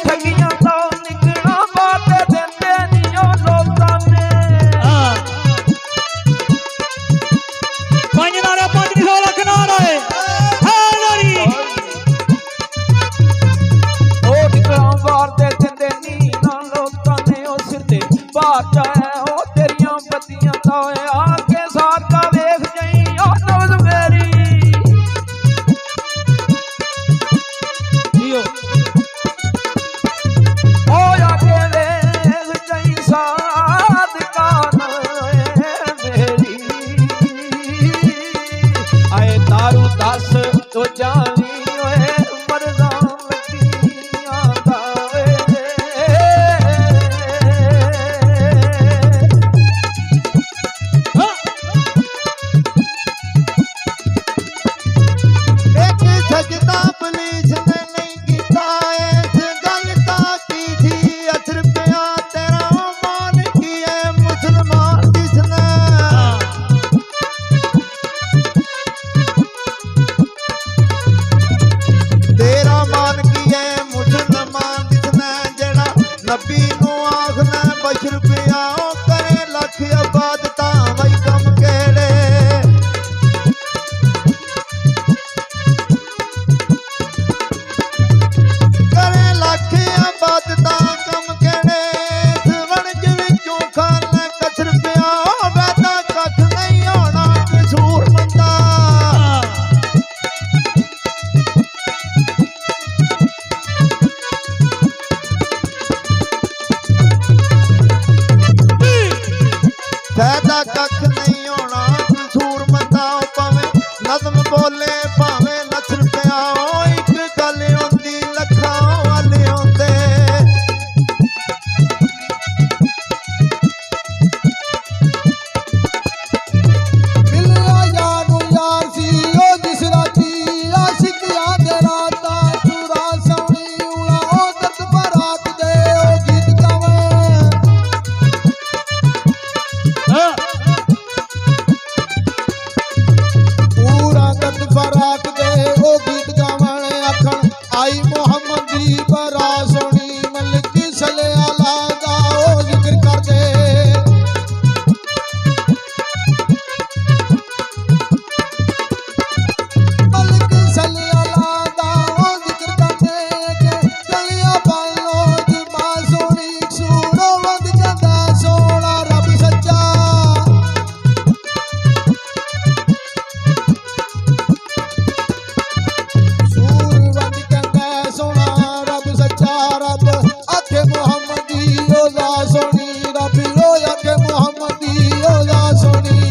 ठगियां तो निकला बातें देते नियो लोकां ने पंज नारे 500 लाख नारे हालरी ओ निकला बातें देते नियो लोकां ने ओ सिर ते बाहर जाए ओ तेरियां बत्तियां तो आके साथ का देख जाई ओ नवज मेरी जियो ओ आके देख जाई साथ का मेरी आए दारू दस तो जानी ओए मरदा लगियां दावे एक सजदा पुलिस ने नहीं कीता इस गल दा की थी 8 रुपया तेरा मान की है मुसलमान जिसने तेरा मान की है मुसलमान जिसने जेड़ा नबी नू आखना 5 रुपया करे लख इबादत वही कम केड़े करे लख इबादत कम केड़े वणज विचों खाना 10 रुपया वैदा कख नहीं होना कसूर मंदा फैदा कख नहीं होना कसूर मंदा भावें नज़म बोले भावें 10 रुपया एक गल होंदी लखां वाले होंदे मिलिया यानू यार सी ओ जिस राती आशिक याद राता चूरा सौनी उड़ा ओ दर्द बरात दे ओ गीत गावे पूरा दर्द फराक दे ओ गीत गावण आखण आई मोहम्मद दी बरा सोनी मलिक सले आला दा ओ जिक्र कर दे मलिक सले आला दा ओ जिक्र कर दे के गलियां पालो दी मां सोनी सूरो वंद जंदा सोना रब सच्चा सूर वंद जंदा सोना रब सच्चा रब आखे मुहम्मद दी ओदा सोनी रब रो आखे मुहम्मद दी ओदा सोनी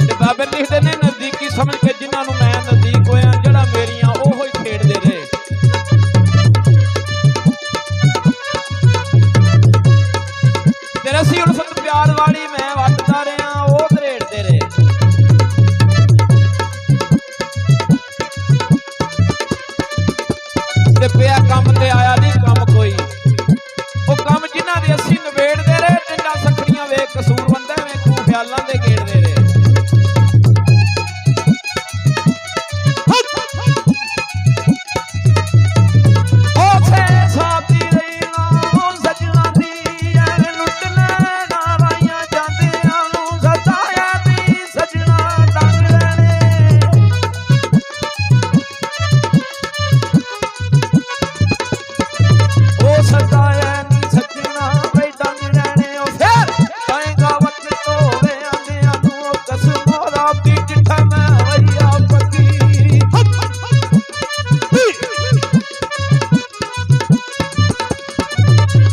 ਤੇ ਬਾਬੇ ਲਿਖਦੇ ਨੇ ਨਜ਼ਦੀਕੀ ਸਮਝ ਕੇ ਜਿਨ੍ਹਾਂ ਨੂੰ ਮੈਂ ਨਜ਼ਦੀਕ ਹੋਇਆ ਜਿਹੜਾ ਮੇਰੀਆਂ ਉਹੋ ਹੀ ਖੇਡਦੇ ਰਹੇ ਤੇ ਰਸੀ ਉਲਫਤ ਪਿਆਰ ਵਾਲੀ ਮੈਂ ਵੱਟਦਾ ਰਿਹਾ ਉਹ ਧਰੇੜਦੇ ਰਹੇ ਤੇ ਪਿਆ ਕੰਮ ਤੇ ਆਇਆ ਨਹੀਂ ਕੰਮ ਕੋਈ ਉਹ ਕੰਮ ਜਿਨ੍ਹਾਂ ਦੇ ਅਸੀਂ ਨਿਬੇੜਦੇ ਰਹੇ ਟਿੰਡਾ ਸਖੜੀਆਂ ਵੇਖ ਕਸੂਰ ਬੰਦੇ ਵੇਖੂ ਖਿਆਲਾਂ ਦੇ ਗੇੜਦੇ ਰਹੇ ਉਥੇ ਸਾਥੀ ਰਹਿਣਾ ਸਜਣਾ ਦੀ ਐ ਲੁੱਟ ਲੈਣਾ ਰਾਈਆਂ ਜਾਂਦਿਆਂ ਨੂੰ ਸਤਾਇਆ ਦੀ ਸਜਣਾ ਟੰਗ ਲੈਣੇ ਉਹ ਸਤਾਇਆ ਨੀ ਸਜਣਾ ਬਈ ਟੰਗ ਲੈਣੇ ਉਹ ਫਿਰ ਪਾਏਗਾ ਵਕਤ ਹੋਵੇ ਆਂਦਿਆਂ ਨੂੰ ਉਹ ਕਸਮੋਂ ਰਾਤੀ ਜਿੱਠਾ ਮੈਂ ਵਈਆ ਪੱਕੀ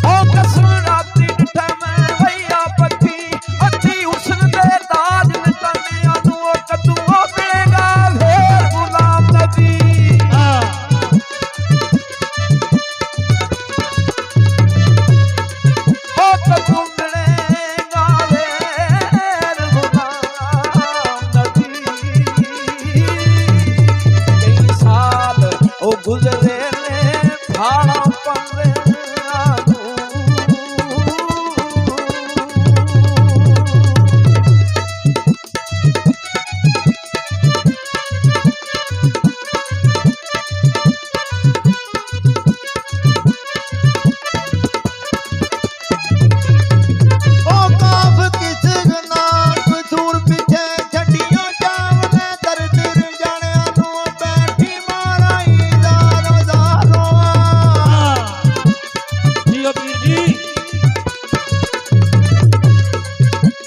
ओ कसम राती डिठा मैं भैया पक्की अच्छी हुस्न दे ताज नचाने आनू ओ कद्दू मिलेगा फिर गुलाम नबी ओ कद्दू मिलेगा फिर गुलाम नबी कई साल ओ गुजरे ने भाड़ा पंदे आनू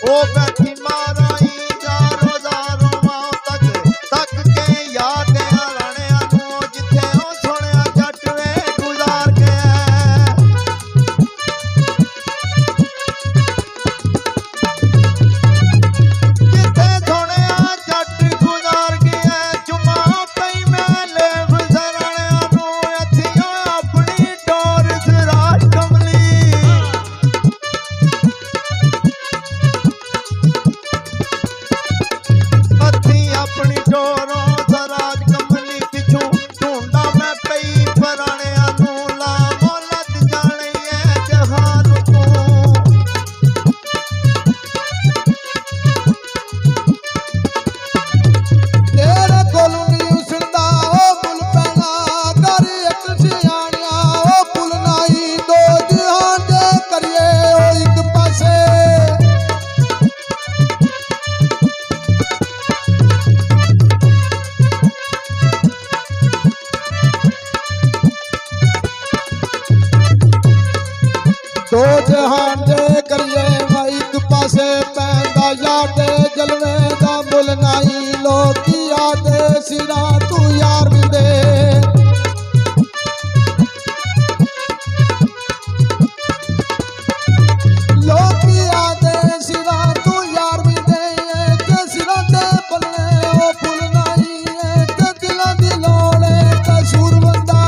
ਉਹ ਬੈਠੀ ਮਾਰਾਈ ਜ਼ਾਰੋ ਜ਼ਾਰੋ ਮਾਂ ਤੱਕ ਕੇ ਯਾਦ ਆ ਰਾਣਿਆਂ ਨੂੰ ਜਿੱਥੇ ਉਹ ਸੋਹਣਿਆ ਜੱਟ ਵੇ ਗੁਜ਼ਾਰ ਗਿਆ ਜਿੱਥੇ ਸੋਹਣਿਆ ਜੱਟ ਗੁਜ਼ਾਰ ਗਿਆ ਜੁਮਾ ਪਈ ਮੈਂ ਲੇਵ ਰਾਣਿਆਂ ਨੂੰ ਅੱਥੀਆਂ ਆਪਣੀ ਡੋਰ ਸਿਰਾਜ ਕਮਲੀ ਅੱਥੀ ਆਪਣੀ ਡੋਰੋਂ ਸਰਾਜ ਕਮਲੀ ਪਿਛੂ ਢੂੰਡਾ ਮੈਂ ਪਈ ਪਰਾਣਿਆਂ ਨੂੰ ਲਾ ਮੌਲਤ ਜਾਣੇ ਐ ਜਹਾਨ ਤੂੰ ਤੇਰੇ ਕੋਲੋਂ ਨਹੀਂ ਉਸਲਦਾ ਉਹ ਪੁੱਲ ਪੈਣਾ ਕਰ ਇੱਕ ਸਿਆਣਿਆ ਉਹ ਪੁੱਲ ਨਹੀਂ ਦੋ ਜਹਾਨ ਦੇ ਕਰੀਏ ਉਹ ਇੱਕ ਪਾਸੇ ਦੋ ਜਹਾਨ ਦੇ ਕਰੀਏ ਵਾ ਇੱਕ ਪਾਸੇ ਪੈਂਦਾ ਯਾਰ ਦੇ ਜਲਵੇ ਦਾ ਮੁੱਲ ਨਹੀਂ ਲੋਕੀ ਆਦੇ ਸਿਰਾਂ ਤੂੰ ਯਾਰ ਮਿੰਦੇ ਲੋਕੀ ਆਦੇ ਸਿਰਾਂ ਤੂੰ ਯਾਰ ਮਿੰਦੇ ਤੇ ਸਿਰਾਂ ਦੇ ਬੱਲੇ ਉਹ ਫੁੱਲ ਨਹੀਂ ਤੇ ਦਿਲਾਂ ਦੀ ਲੋੜੇ ਕਸੂਰ ਬੰਦਾ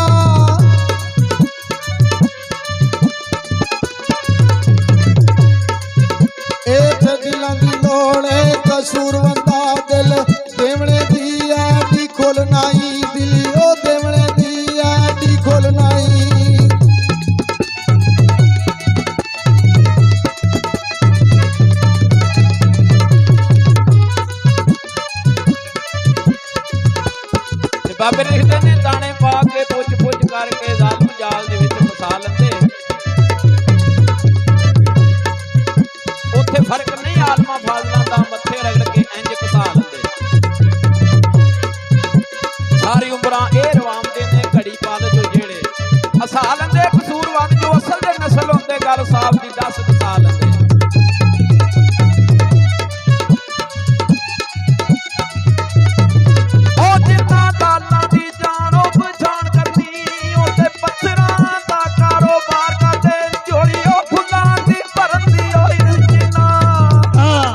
ਏਥੇ ਦਿਲਾਂ ਦੀ ਲੋੜ ਏ ਕਸੂਰਵੰਦਾ ਦਿਲ ਦੇਵਣੇ ਦੀ ਐਡੀ ਖੁੱਲ ਨਾਈ ਦਿਲ ਉਹ ਦੇਵਣੇ ਦੀ ਐਡੀ ਖੁੱਲ ਨਾਈ ਤੇ ਬਾਬੇ ਲਿਖਦੇ ਨੇ ਦਾਣੇ ਪਾ ਕੇ ਪੁੱਛ ਪੁੱਛ ਕਰਕੇ ਜ਼ਾਲਮ ਜਾਲ ਦੇ ਵਿੱਚ ਫਸਾ ਲੈਂਦੇ ਉੱਥੇ ਫਰਕ ਨਹੀਂ ਆਲਮਾ ਫਾਜ਼ਲਾਂ ਦਾ ਮੱਥੇ ਰਗੜ ਕੇ ਇੰਜ ਘਸਾ ਲੈਂਦੇ ਸਾਰੀ ਉਮਰਾਂ ਇਹ ਰਵਾਮਦੇ ਨੇ ਘੜੀ ਪਲ ਜੋ ਜਿਹੜੇ ਹਸਾ ਲੈਂਦੇ ਕਸੂਰਵਾਦ ਜੋ ਅਸਲ ਦੇ ਨਸਲ ਹੁੰਦੇ ਗੱਲ ਸਾਫ ਦੀ ਦੱਸ ਘਸਾ ਲੈਂਦੇ ਉਹ ਜਿੰਨਾ ਦਾਲਾਂ ਦੀ ਜਾਣੋ ਪਛਾਣ ਕਰਨੀ ਉਹਦੇ ਪੱਥਰਾਂ ਦਾ ਕਾਰੋਬਾਰ ਕਰਦੇ ਝੋਲੀ ਉਹ ਫੁੱਲਾਂ ਦੀ ਭਰਨ ਦੀ ਹੋਈ ਰਚਨਾ ਹਾਂ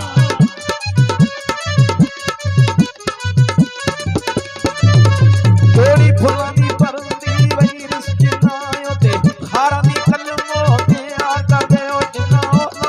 ਝੋਲੀ ਫੁੱਲਾਂ ਦੀ ਭਰਨ ਦੀ ਵਈ ਰਚਨਾ ਉਹਦੇ ਖਾਰਾਂ ਦੀ ਕਲਮ ਉਹ ਤਿਆਰ ਕਰਦੇ ਉਹ ਜਿੰਨਾ ਉਹ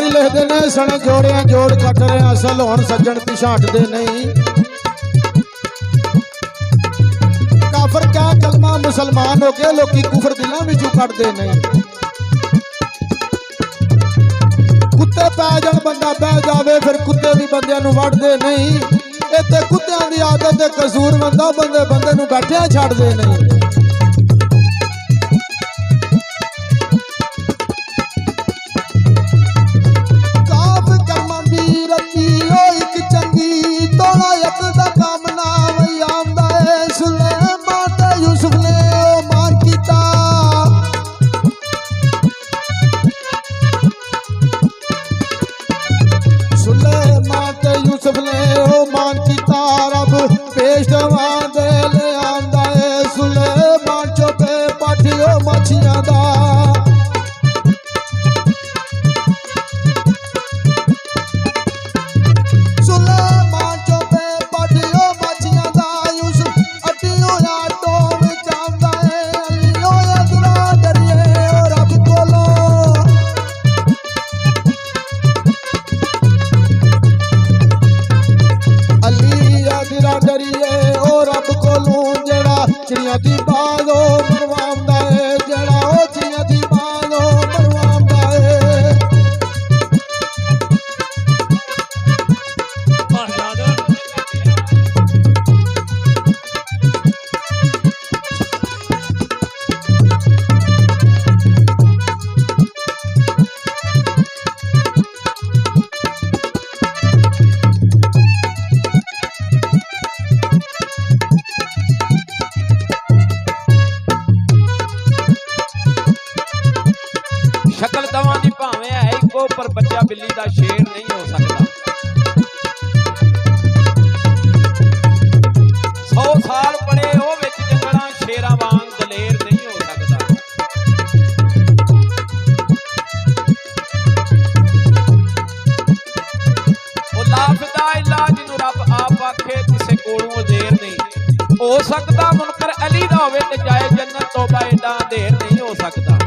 ਵਾਕਈ ਲਿਖਦੇ ਨੇ ਸਣ ਜੋੜਿਆਂ ਜੋੜ ਕੱਟ ਰਿਆਂ ਅਸਲ ਹੁਣ ਸੱਜਣ ਪਿਛਾਂ ਹਟਦੇ ਨਹੀਂ ਕਾਫਰ ਕਿਆ ਕਲਮਾ ਮੁਸਲਮਾਨ ਹੋ ਕੇ ਲੋਕੀ ਕੁਫਰ ਦਿਲਾਂ ਵਿੱਚੋਂ ਕੱਢਦੇ ਨਹੀਂ ਕੁੱਤੇ ਪੈ ਜਾਣ ਬੰਦਾ ਬਹਿ ਜਾਵੇ ਫਿਰ ਕੁੱਤੇ ਵੀ ਬੰਦਿਆਂ ਨੂੰ ਵੱਢਦੇ ਨਹੀਂ ਇੱਥੇ ਕੁੱਤਿਆਂ ਦੀ ਆਦਤ ਤੇ ਕਸੂਰ ਬੰਦਾ ਬੰਦੇ ਨੂੰ ਬੈਠਿਆਂ ਛੱਡਦੇ ਨਹੀਂ ਚਿੜੀਆਂ ਦੀ ਬਾਜ਼ੋ ਮਰਵਾਉਂਦਾ ਏ ਜਿਹੜਾ ਉਹ ਚਿੜੀਆਂ ਦੀ ਬਾਜ਼ੋ ਮਰਵਾਉਂਦਾ ਏ ਸ਼ਕਲ ਦਵਾਂ ਦੀ ਭਾਵੇਂ ਹੈ ਇੱਕੋ ਪਰ ਬੱਚਾ ਬਿੱਲੀ ਦਾ ਸ਼ੇਰ ਨਹੀਂ ਹੋ ਸਕਦਾ 100 ਸਾਲ ਪੜੇ ਉਹ ਵਿੱਚ ਜੰਗਲਾਂ ਸ਼ੇਰਾਂ ਵਾਂਗ ਦਲੇਰ ਨਹੀਂ ਹੋ ਸਕਦਾ ਉਹ ਲਾਫਦਾ ਇਲਾਜ ਨੂੰ ਰੱਬ ਆਪ ਆਖੇ ਕਿਸੇ ਕੋਲੋਂ ਦੇਰ ਨਹੀਂ ਹੋ ਸਕਦਾ ਮੁਨਕਰ ਅਲੀ ਦਾ ਹੋਵੇ ਤੇ ਜਾਏ ਜੰਨਤ ਤੋਬਾ ਏਡਾ ਦੇਰ ਨਹੀਂ ਹੋ ਸਕਦਾ